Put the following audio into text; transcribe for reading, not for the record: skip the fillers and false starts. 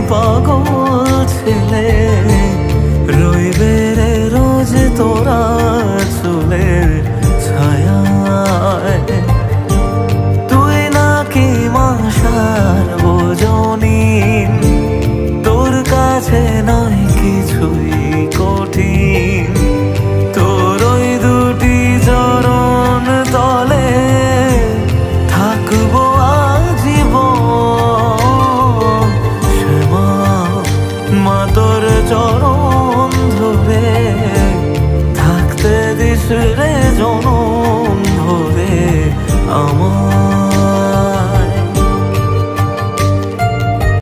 পাগল ছেলে রইবে রে রোজ তোরা চুলের ছায়ায়। তুই নাকি মাসার বোঝনি, তোর কাছে নয় কিছুই কঠিন। তোর ওই দুটি চরণ তলে থাকবো আজীবন। শ্যামা মা তোর চরণ ধরে থাকতে দিস রে জনম ভরে আমার।